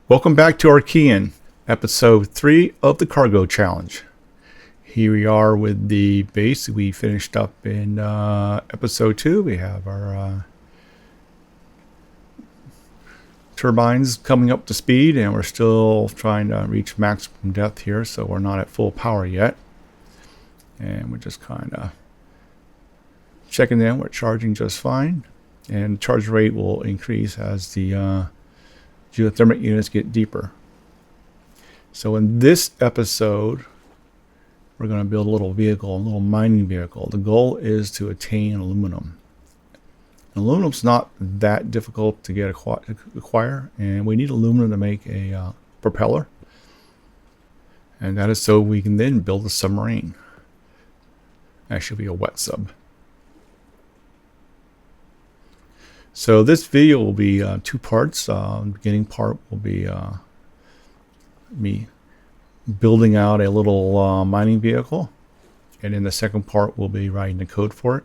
Welcome back to Archean, episode 3 of the Cargo Challenge. Here we are with the base we finished up in episode 2. We have our turbines coming up to speed, and we're still trying to reach maximum depth here, so we're not at full power yet. And we're just kind of checking in. We're charging just fine, and the charge rate will increase as the geothermal units get deeper. So in this episode, we're going to build a little vehicle, a little mining vehicle. The goal is to attain aluminum. Aluminum's not that difficult to acquire, and we need aluminum to make a propeller. And that is so we can then build a submarine. That should be a wet sub. So this video will be 2 parts. The beginning part will be me building out a little mining vehicle, and then the second part will be writing the code for it.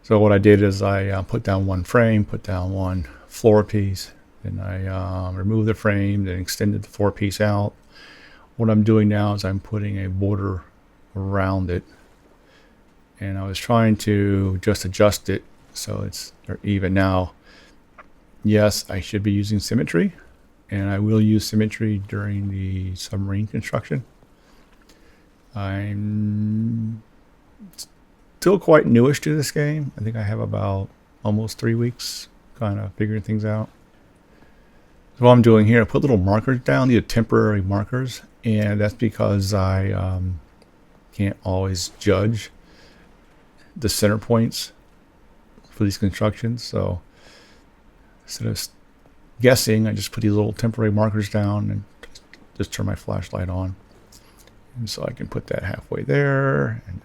So what I did is I put down one frame, put down one floor piece, then I removed the frame, then extended the floor piece out. What I'm doing now is I'm putting a border around it. And I was trying to just adjust it so it's even now. Yes, I should be using symmetry, and I will use symmetry during the submarine construction. I'm still quite newish to this game. I think I have about almost 3 weeks kind of figuring things out. So what I'm doing here, I put little markers down, these are temporary markers, and that's because I can't always judge the center points for these constructions. So instead of guessing, I just put these little temporary markers down and just turn my flashlight on, and so I can put that halfway there. And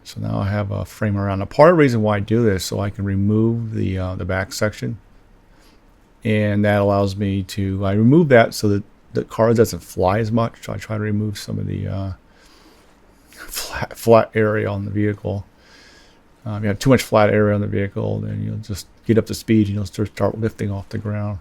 so now I have a frame around. Now, part of the reason why I do this, so I can remove the back section, and that allows me to I remove that so that the car doesn't fly as much. So I try to remove some of the flat area on the vehicle. You have too much flat area on the vehicle, then you'll just get up to speed and you'll start lifting off the ground.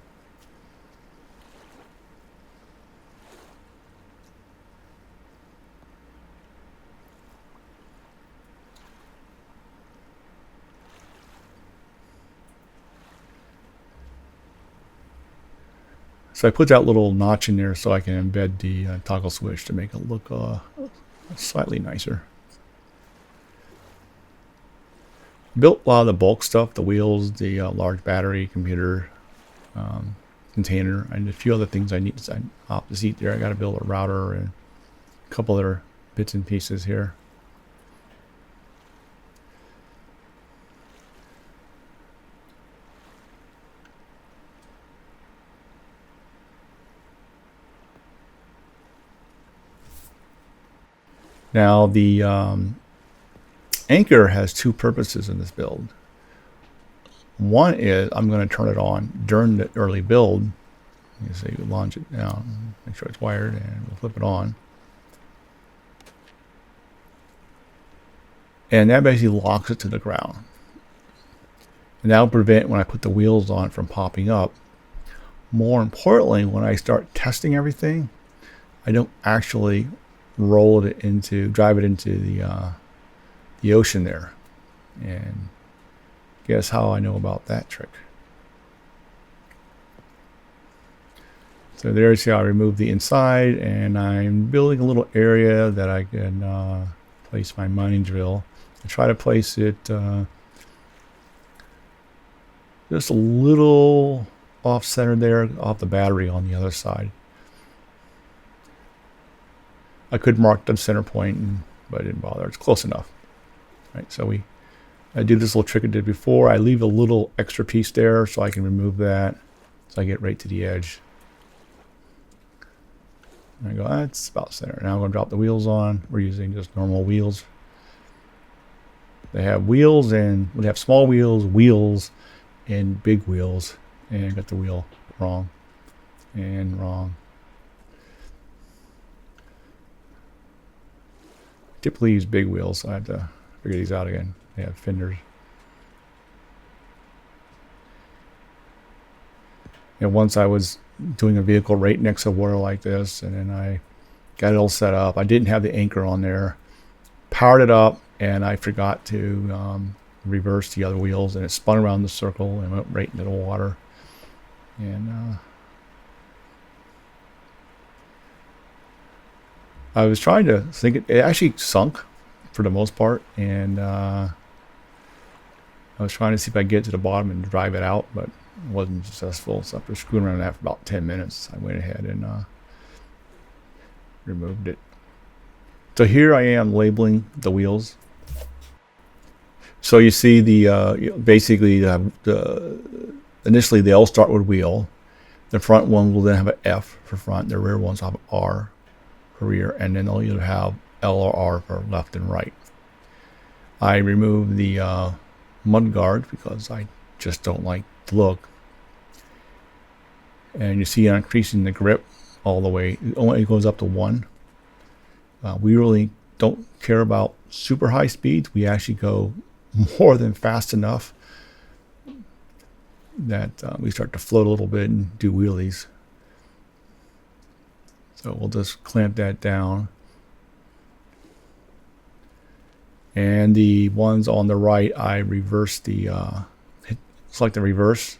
So I put that little notch in there so I can embed the toggle switch to make it look slightly nicer. Built a lot of the bulk stuff, the wheels, the large battery, computer, container, and a few other things I need. Off the seat there, I got to build a router and a couple other bits and pieces here. Now the anchor has 2 purposes in this build. One is I'm going to turn it on during the early build. You see, you launch it down, make sure it's wired, and we'll flip it on. And that basically locks it to the ground. And that'll prevent, when I put the wheels on, from popping up. More importantly, when I start testing everything, I don't actually drive it into the ocean there. And guess how I know about that trick. So there's how I remove the inside, and I'm building a little area that I can place my mining drill. I try to place it just a little off center there, off the battery on the other side. I could mark the center point, but I didn't bother. It's close enough. Right, so I do this little trick I did before. I leave a little extra piece there so I can remove that, so I get right to the edge. And I go, that's about center. Now I'm going to drop the wheels on. We're using just normal wheels. They have wheels, and we have small wheels, and big wheels. And I got the wheel wrong and wrong. Typically use big wheels, so I have to figure these out again. They have fenders. And once I was doing a vehicle right next to water like this, and then I got it all set up. I didn't have the anchor on there. Powered it up, and I forgot to reverse the other wheels, and it spun around the circle and went right into the water. And I was trying to think it actually sunk for the most part, and I was trying to see if I could get to the bottom and drive it out, but it wasn't successful. So after screwing around that for about 10 minutes, I went ahead and removed it. So here I am labeling the wheels. So you see the basically initially they'll start with wheel. The front one will then have an F for front. The rear ones have an R for rear, and then they'll either have L or R for left and right. I removed the mud guard because I just don't like the look. And you see I'm increasing the grip all the way. It only goes up to 1. We really don't care about super high speeds. We actually go more than fast enough that we start to float a little bit and do wheelies. So we'll just clamp that down. And the ones on the right, I reverse the, select the reverse.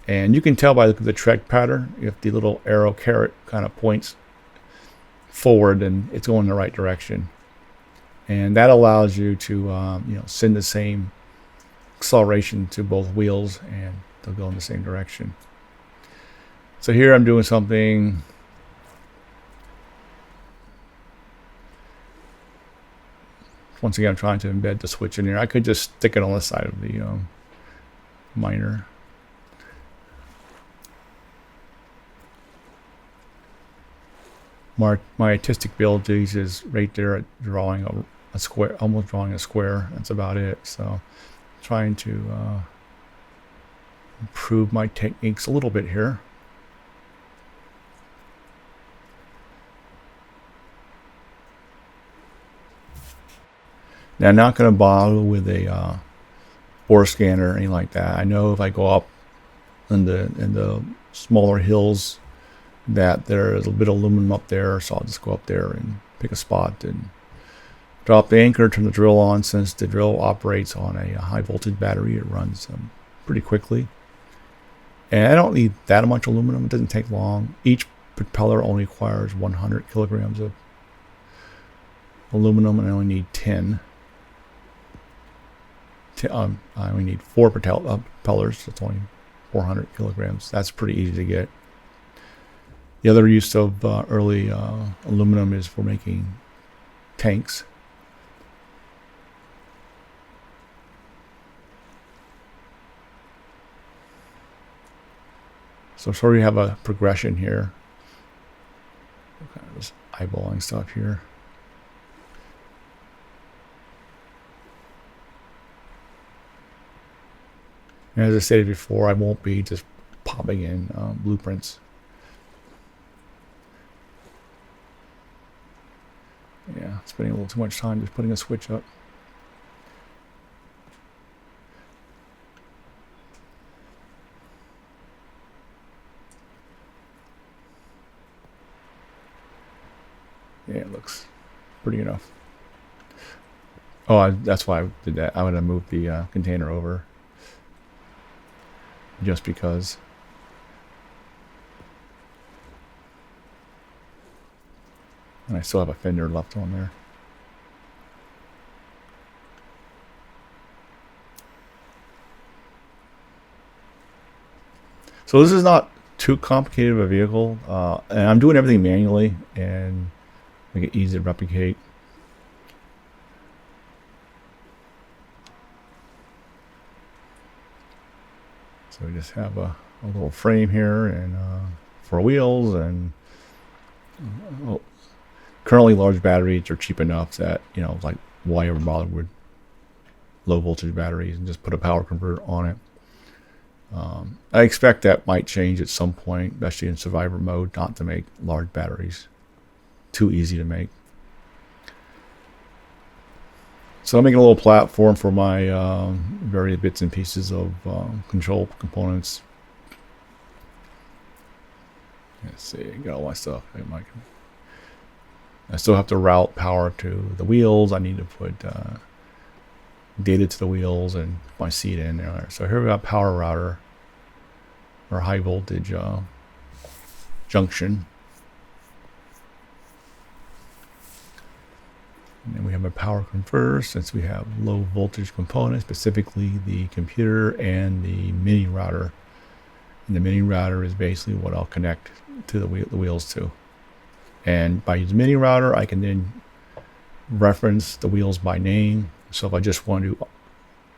And you can tell by the tread pattern if the little arrow caret kind of points forward and it's going in the right direction. And that allows you to send the same acceleration to both wheels, and they'll go in the same direction. So here I'm doing something once again. I'm trying to embed the switch in here. I could just stick it on the side of the miner. My artistic abilities is right there at drawing a square, almost drawing a square. That's about it. So trying to improve my techniques a little bit here. Now I'm not going to bother with a ore scanner or anything like that. I know if I go up in the smaller hills that there's a bit of aluminum up there, so I'll just go up there and pick a spot and drop the anchor, turn the drill on. Since the drill operates on a high voltage battery, it runs pretty quickly. And I don't need that much aluminum. It doesn't take long. Each propeller only requires 100 kilograms of aluminum, and I only need 10. I only need 4 propellers, so it's only 400 kilograms. That's pretty easy to get. The other use of early aluminum is for making tanks. So sort of have a progression here. Kind of just eyeballing stuff here. And as I stated before, I won't be just popping in blueprints. Yeah, spending a little too much time just putting a switch up. Yeah, it looks pretty enough. Oh, that's why I did that. I would have moved the container over just because. And I still have a fender left on there. So this is not too complicated of a vehicle, and I'm doing everything manually and make it easy to replicate. So we just have a little frame here and 4 wheels, and currently large batteries are cheap enough that, like, why ever bother with low voltage batteries and just put a power converter on it. I expect that might change at some point, especially in survivor mode, not to make large batteries. Too easy to make. So I'm making a little platform for my various bits and pieces of control components. Let's see, got all my stuff. I still have to route power to the wheels. I need to put data to the wheels and my seat in there. So here we got power router or high voltage junction. And then we have a power converter since we have low voltage components, specifically the computer and the mini router. And the mini router is basically what I'll connect to the wheels to. And by using mini router, I can then reference the wheels by name. So if I just want to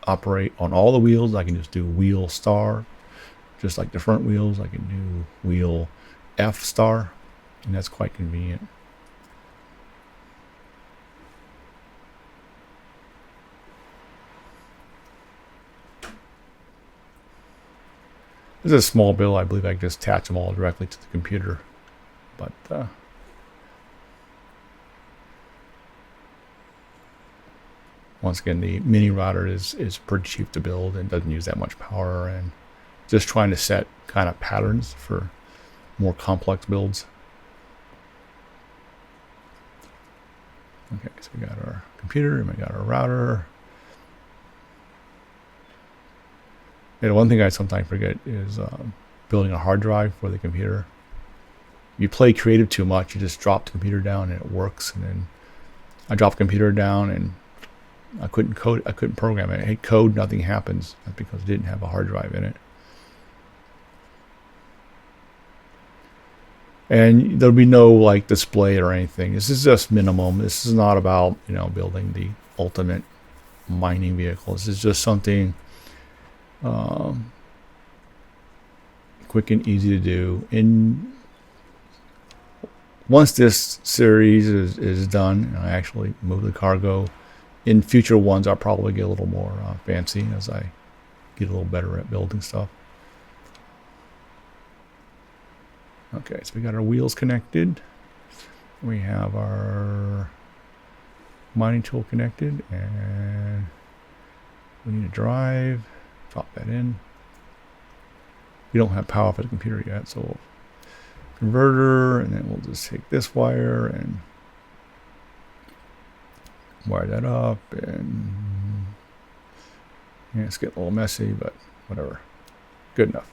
operate on all the wheels, I can just do wheel star. Just like the front wheels, I can do wheel F star. And that's quite convenient. This is a small build. I believe I can just attach them all directly to the computer. But once again, the mini router is pretty cheap to build and doesn't use that much power, and just trying to set kind of patterns for more complex builds. Okay, so we got our computer and we got our router. And one thing I sometimes forget is building a hard drive for the computer. If you play creative too much, you just drop the computer down and it works. And then I dropped the computer down and I couldn't code, I couldn't program it. I hit code, nothing happens. That's because it didn't have a hard drive in it. And there'll be no like display or anything. This is just minimum. This is not about, you know, building the ultimate mining vehicle. This is just something quick and easy to do. And once this series is done, and I actually move the cargo, in future ones I'll probably get a little more fancy as I get a little better at building stuff. Okay, so we got our wheels connected. We have our mining tool connected, and we need a drive. Drop that in. We don't have power for the computer yet, so we'll converter, and then we'll just take this wire and wire that up, and yeah, it's getting a little messy, but whatever. Good enough.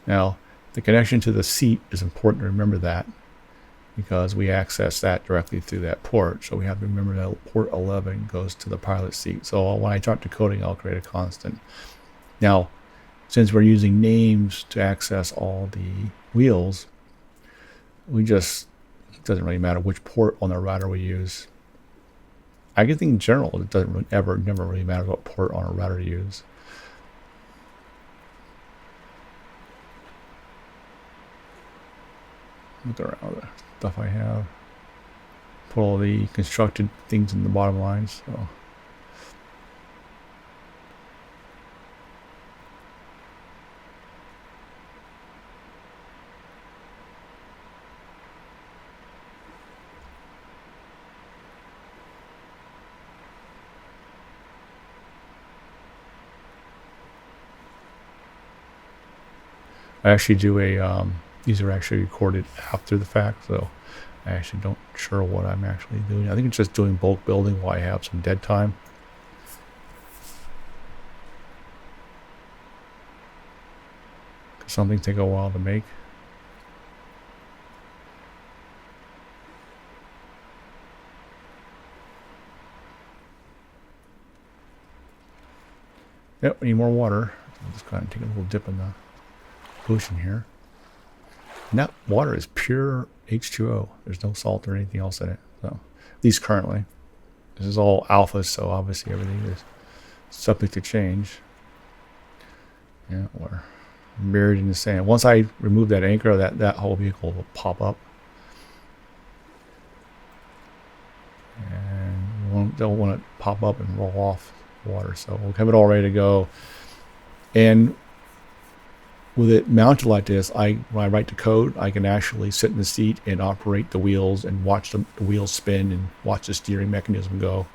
Now, the connection to the seat is important to remember that, because we access that directly through that port. So we have to remember that port 11 goes to the pilot seat. So when I start decoding, I'll create a constant. Now, since we're using names to access all the wheels, it doesn't really matter which port on the router we use. I think in general, it never really matters what port on a router to use. Look around all the stuff I have. Put all the constructed things in the bottom lines. So I actually do a these are actually recorded after the fact, so I actually don't sure what I'm actually doing. I think it's just doing bulk building while I have some dead time. Some things take a while to make. Yep, we need more water. I'm just kind of taking a little dip in the ocean here. And that water is pure H2O. There's no salt or anything else in it. So, at least currently. This is all alpha, so obviously everything is subject to change. Yeah, we're buried in the sand. Once I remove that anchor, that whole vehicle will pop up. And we don't want it to pop up and roll off water. So we'll have it all ready to go. And with it mounted like this, when I write the code, I can actually sit in the seat and operate the wheels and watch the wheels spin and watch the steering mechanism go.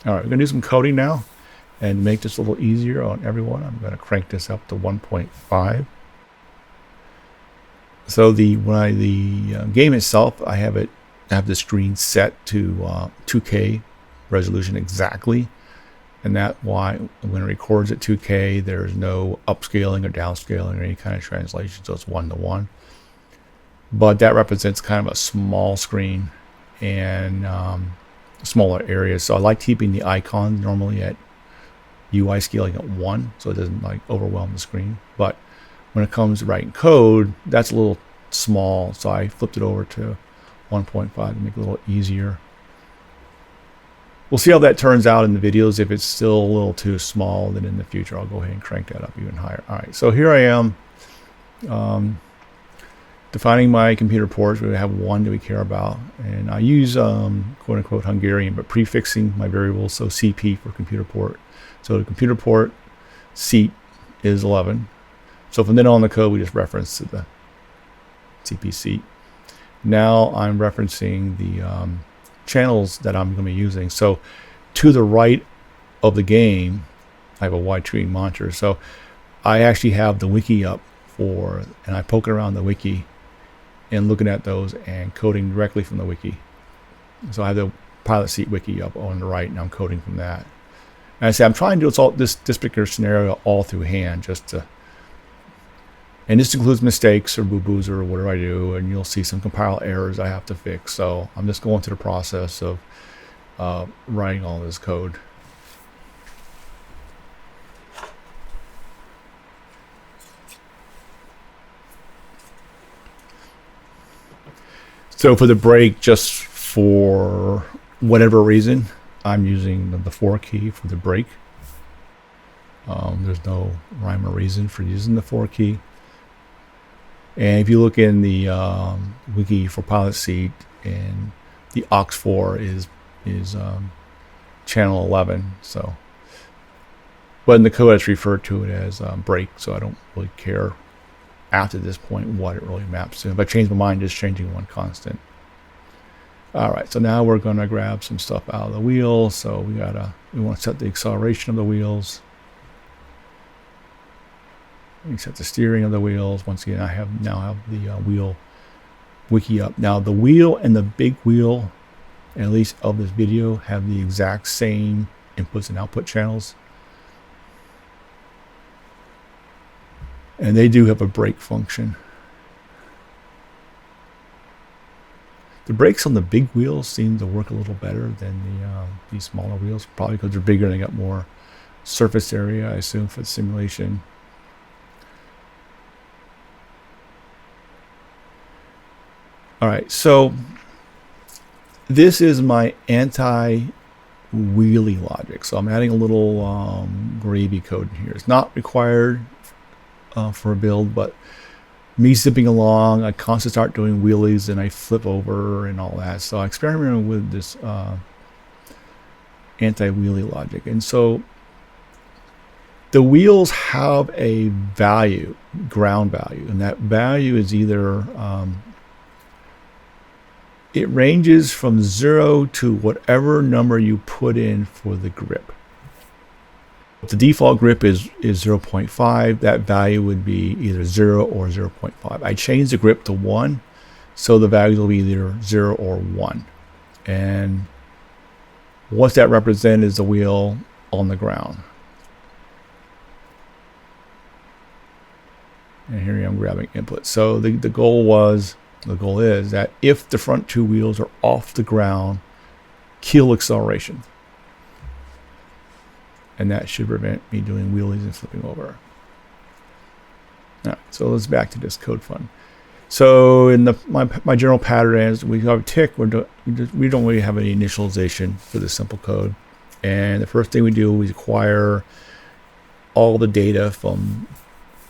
All right, we're gonna do some coding now and make this a little easier on everyone. I'm gonna crank this up to 1.5. So the game itself, I have the screen set to 2K resolution exactly. And that's why when it records at 2K, there's no upscaling or downscaling or any kind of translation, so it's 1:1. But that represents kind of a small screen and smaller areas. So I like keeping the icons normally at UI scaling at 1, so it doesn't like overwhelm the screen. But when it comes to writing code, that's a little small, so I flipped it over to 1.5 to make it a little easier. We'll see how that turns out in the videos. If it's still a little too small, then in the future I'll go ahead and crank that up even higher. All right, so here I am defining my computer ports. We have one that we care about, and I use quote unquote Hungarian, but prefixing my variables, so CP for computer port. So the computer port seat is 11. So from then on the code, we just reference to the CP seat. Now I'm referencing the channels that I'm going to be using. So to the right of the game, I have a widescreen monitor. So I actually have the wiki up and I poke around the wiki and looking at those and coding directly from the wiki. So I have the pilot seat wiki up on the right, and I'm coding from that. And I say I'm trying to do this particular scenario all through hand, and this includes mistakes or boo-boos or whatever I do, and you'll see some compile errors I have to fix. So I'm just going through the process of writing all this code. So for the break, just for whatever reason, I'm using the 4 key for the break. There's no rhyme or reason for using the 4 key. And if you look in the wiki for pilot seat, and the aux4 is channel 11. So, but in the code it's referred to it as break. So I don't really care after this point what it really maps to. If I change my mind, just changing one constant. All right. So now we're going to grab some stuff out of the wheel. So we want to set the acceleration of the wheels. We set the steering of the wheels. Once again, I now have the wheel wiki up. Now the wheel and the big wheel, at least of this video, have the exact same inputs and output channels. And they do have a brake function. The brakes on the big wheels seem to work a little better than these smaller wheels, probably because they're bigger and they got more surface area, I assume, for the simulation. All right, so this is my anti-wheelie logic. So I'm adding a little gravy code in here. It's not required for a build, but me zipping along, I constantly start doing wheelies and I flip over and all that. So I experimented with this anti-wheelie logic. And so the wheels have a value, ground value, and that value is either it ranges from 0 to whatever number you put in for the grip. If the default grip is 0.5, that value would be either 0 or 0.5. I changed the grip to 1, so the value will be either 0 or 1. And what that represents is the wheel on the ground. And here I am grabbing input. So the goal is that if the front two wheels are off the ground, kill acceleration. And that should prevent me doing wheelies and flipping over. All right, so let's back to this code fun. So in my general pattern is we have a tick. We don't really have any initialization for this simple code. And the first thing we do is acquire all the data from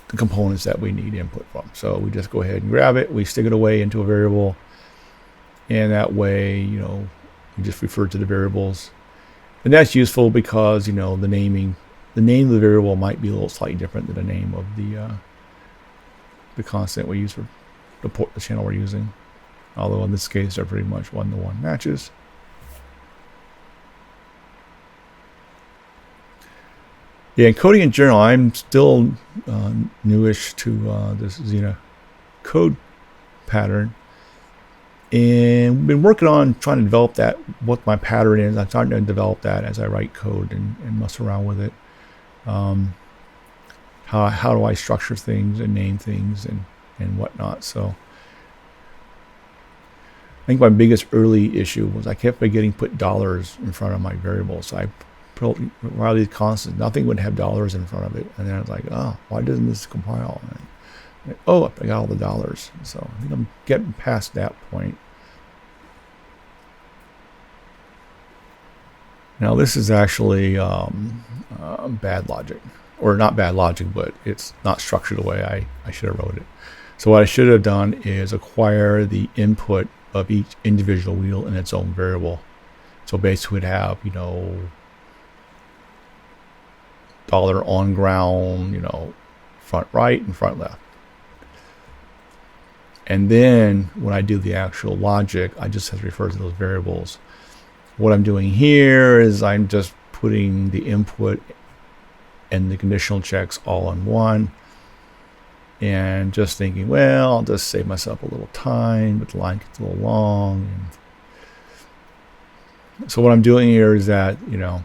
the components that we need input from. So we just go ahead and grab it, we stick it away into a variable, and that way, we just refer to the variables. And that's useful because, the name of the variable might be a little slightly different than the name of the the constant we use for the channel we're using. Although in this case, they're pretty much one-to-one matches. Yeah, in coding in general, I'm still newish to this Xena code pattern. And been working on trying to develop that, what my pattern is. I'm starting to develop that as I write code and mess around with it. How do I structure things and name things and whatnot. So I think my biggest early issue was I kept forgetting to put dollars in front of my variables. So I put while these constants, nothing would have dollars in front of it. And then I was like, oh, why doesn't this compile? And, oh, I got all the dollars. So I think I'm getting past that point. Now this is actually bad logic. Or not bad logic, but it's not structured the way I should have wrote it. So what I should have done is acquire the input of each individual wheel in its own variable. So basically we'd have, you know, dollar on ground, you know, front right and front left. And then when I do the actual logic, I just have to refer to those variables. What I'm doing here is I'm just putting the input and the conditional checks all in one, and just thinking, well, I'll just save myself a little time, but the line gets a little long. And so what I'm doing here is that, you know,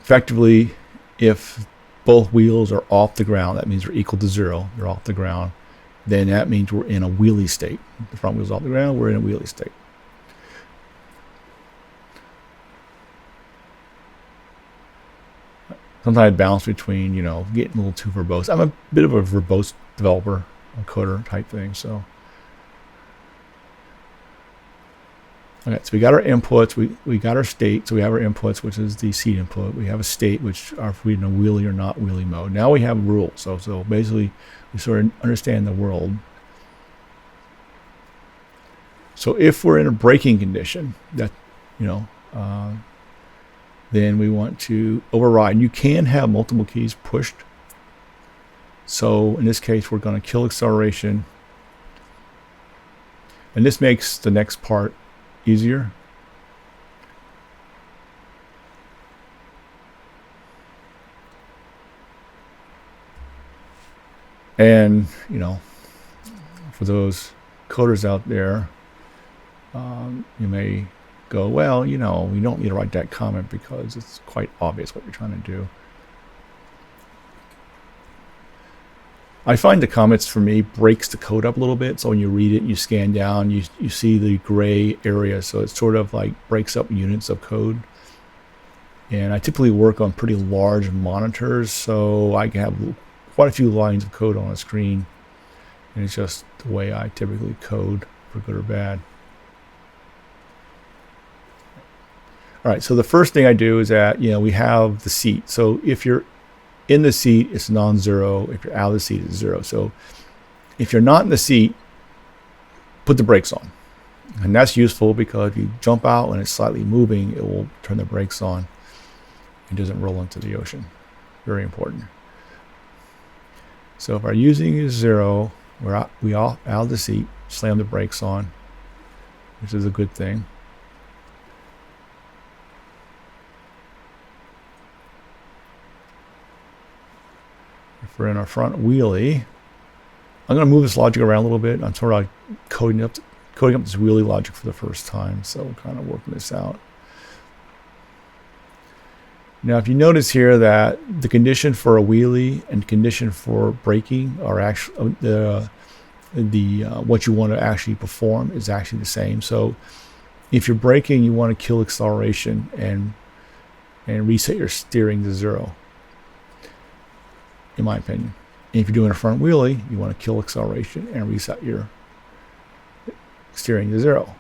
effectively, if both wheels are off the ground, that means they're equal to 0, they're off the ground, then that means we're in a wheelie state. The front wheel's off the ground, we're in a wheelie state. Sometimes I balance between, you know, getting a little too verbose. I'm a bit of a verbose developer, a coder type thing, so. Okay, so we got our inputs, we got our state, so we have our inputs, which is the seed input. We have a state, which are if we're in a wheelie or not wheelie mode. Now we have rules, so basically we sort of understand the world. So if we're in a braking condition, that, you know, then we want to override. You can have multiple keys pushed. So in this case, we're going to kill acceleration. And this makes the next part easier. And, you know, for those coders out there, you may go, well, you know, you don't need to write that comment because it's quite obvious what you're trying to do. I find the comments for me breaks the code up a little bit. So when you read it and you scan down, you see the gray area. So it sort of like breaks up units of code. And I typically work on pretty large monitors, so I can have quite a few lines of code on a screen. And it's just the way I typically code, for good or bad. All right, so the first thing I do is that, you know, we have the seat. So if you're in the seat, it's non-zero. If you're out of the seat, it's 0. So if you're not in the seat, put the brakes on. And that's useful because if you jump out and it's slightly moving, it will turn the brakes on. It doesn't roll into the ocean. Very important. So if our using is 0, we all out of the seat, slam the brakes on, which is a good thing. If we're in our front wheelie, I'm going to move this logic around a little bit. I'm sort of coding up this wheelie logic for the first time, so we're kind of working this out. Now, if you notice here that the condition for a wheelie and condition for braking are actually what you want to actually perform is actually the same. So if you're braking, you want to kill acceleration and reset your steering to 0. In my opinion. And if you're doing a front wheelie, you want to kill acceleration and reset your steering to 0.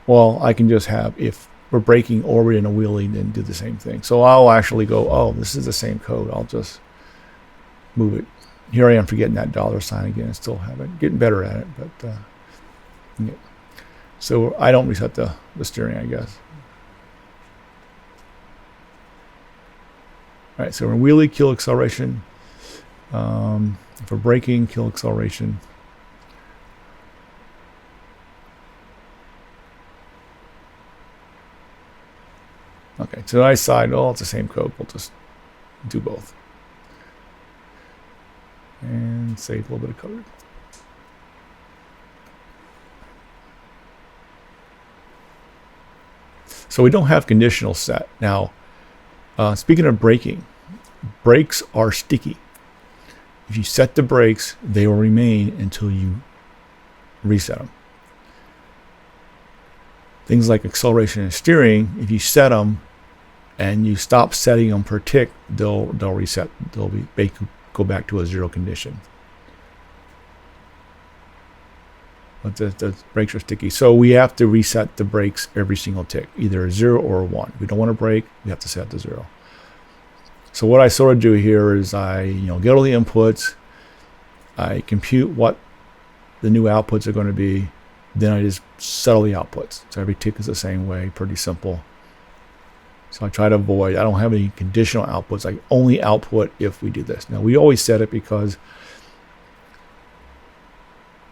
Well, I can just have, if we're braking or we're in a wheelie, then do the same thing. So I'll actually go, oh, this is the same code. I'll just move it. Here I am forgetting that $sign again. Still haven't, getting better at it, but yeah. So I don't reset the steering, I guess. All right, so we're in wheelie, kill acceleration, For braking, kill acceleration. Okay, so I decide, oh, it's the same code. We'll just do both. And save a little bit of code. So we don't have conditional set. Now, speaking of braking, brakes are sticky. If you set the brakes, they will remain until you reset them. Things like acceleration and steering, if you set them and you stop setting them per tick, they'll reset. They go back to a zero condition. But the brakes are sticky. So we have to reset the brakes every single tick, either a 0 or a 1. We don't want to brake, we have to set to 0. So what I sort of do here is I get all the inputs, I compute what the new outputs are going to be, then I just settle the outputs. So every tick is the same way, pretty simple. So I try to avoid, I don't have any conditional outputs. I only output if we do this. Now we always set it because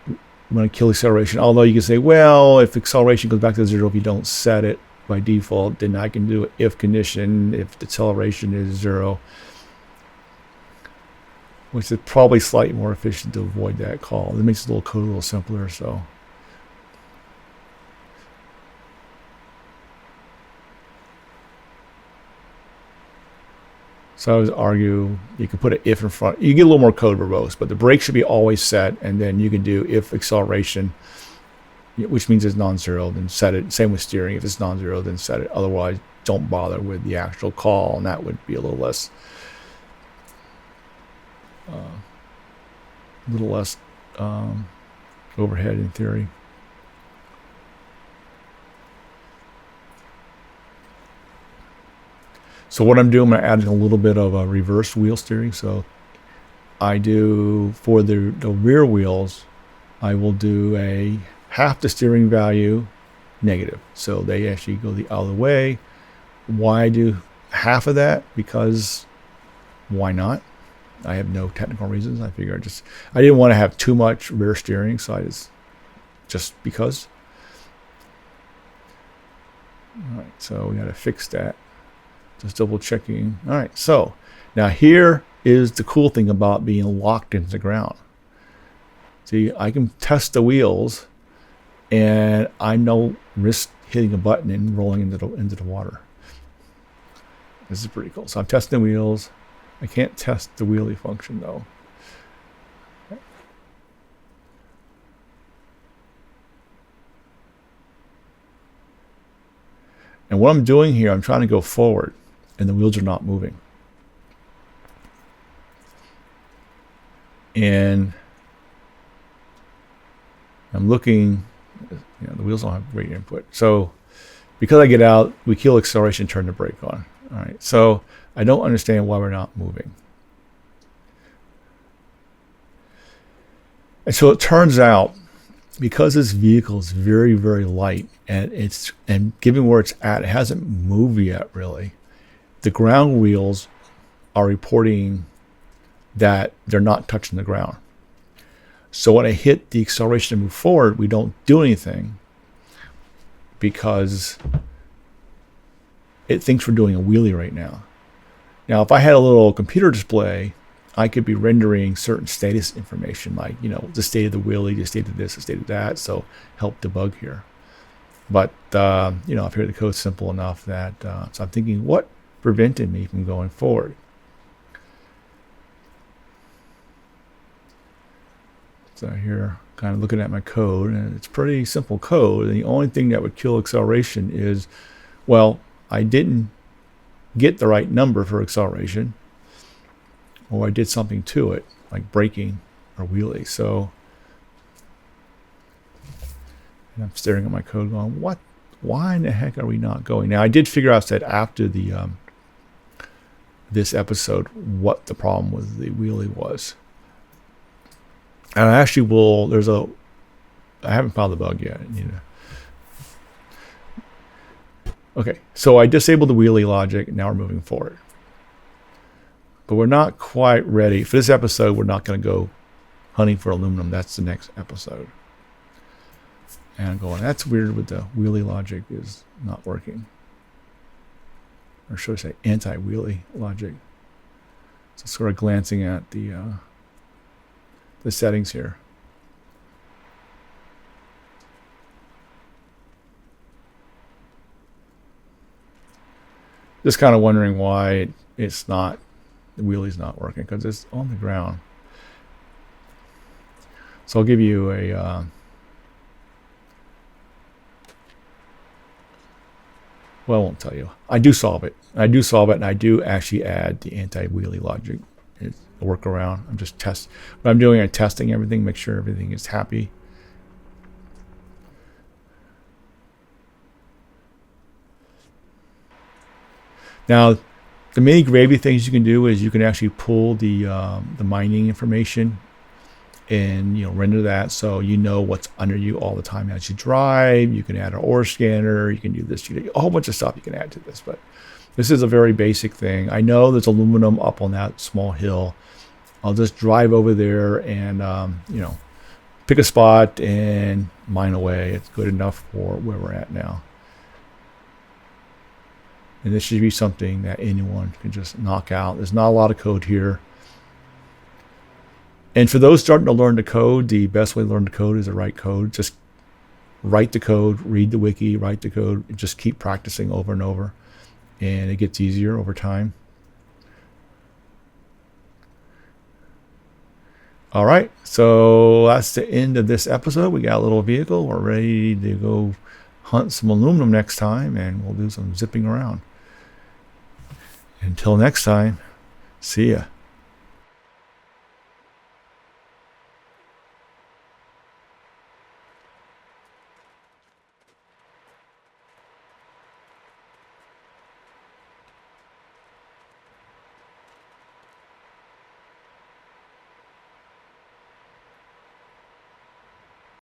I'm going to kill acceleration. Although you can say, well, if acceleration goes back to 0, if you don't set it by default, then I can do an if condition if the acceleration is 0, which is probably slightly more efficient to avoid that call. It makes the little code a little simpler. So I always argue you can put an if in front. You get a little more code verbose, but the brake should be always set, and then you can do if acceleration, which means it's non-zero, then set it. Same with steering. If it's non-zero, then set it. Otherwise, don't bother with the actual call, and that would be a little less overhead in theory. So what I'm doing, I'm adding a little bit of a reverse wheel steering. So I do, for the rear wheels, I will do a half the steering value negative. So they actually go the other way. Why do half of that? Because why not? I have no technical reasons. I figure I didn't want to have too much rear steering, so just because. All right, so we got to fix that. Just double checking. All right, so now here is the cool thing about being locked into the ground. See, I can test the wheels, and I no risk hitting a button and rolling into the water. This is pretty cool. So I'm testing the wheels. I can't test the wheelie function though. And what I'm doing here, I'm trying to go forward, and the wheels are not moving. And I'm looking, the wheels don't have great input. So because I get out, we kill acceleration, turn the brake on. All right, so I don't understand why we're not moving. And so it turns out, because this vehicle is very, very light, and given where it's at, it hasn't moved yet really. The ground wheels are reporting that they're not touching the ground. So when I hit the acceleration to move forward, we don't do anything because it thinks we're doing a wheelie right now. Now, if I had a little computer display, I could be rendering certain status information, like, the state of the wheelie, the state of this, the state of that, so help debug here. But, I've heard the code simple enough that, so I'm thinking, what prevented me from going forward? So here, kind of looking at my code, and it's pretty simple code, and the only thing that would kill acceleration is, well, I didn't get the right number for acceleration, or I did something to it, like braking or wheelie. So and I'm staring at my code going, what? Why in the heck are we not going? Now, I did figure out that after the this episode what the problem with the wheelie was. And I actually will, I haven't found the bug yet. Okay, so I disabled the wheelie logic, and now we're moving forward. But we're not quite ready. For this episode, we're not going to go hunting for aluminum. That's the next episode. And I'm going, that's weird with the wheelie logic is not working. Or should I say anti-wheelie logic. So sort of glancing at the settings here. Just kind of wondering why it's not, the wheelie's not working, because it's on the ground. So I'll give you a well, I won't tell you. I do solve it. And I do actually add the anti-wheelie logic. It's a workaround. I'm just what I'm doing, I'm testing everything, make sure everything is happy. Now, the mini gravy things you can do is you can actually pull the mining information and render that so you know what's under you all the time as you drive. You can add an ore scanner. You can do this. You a whole bunch of stuff you can add to this, but this is a very basic thing. I know there's aluminum up on that small hill. I'll just drive over there and pick a spot and mine away. It's good enough for where we're at now. And this should be something that anyone can just knock out. There's not a lot of code here. And for those starting to learn the code, the best way to learn the code is to write code. Just write the code, read the wiki, write the code, and just keep practicing over and over. And it gets easier over time. All right, so that's the end of this episode. We got a little vehicle. We're ready to go hunt some aluminum next time, and we'll do some zipping around. Until next time, see ya.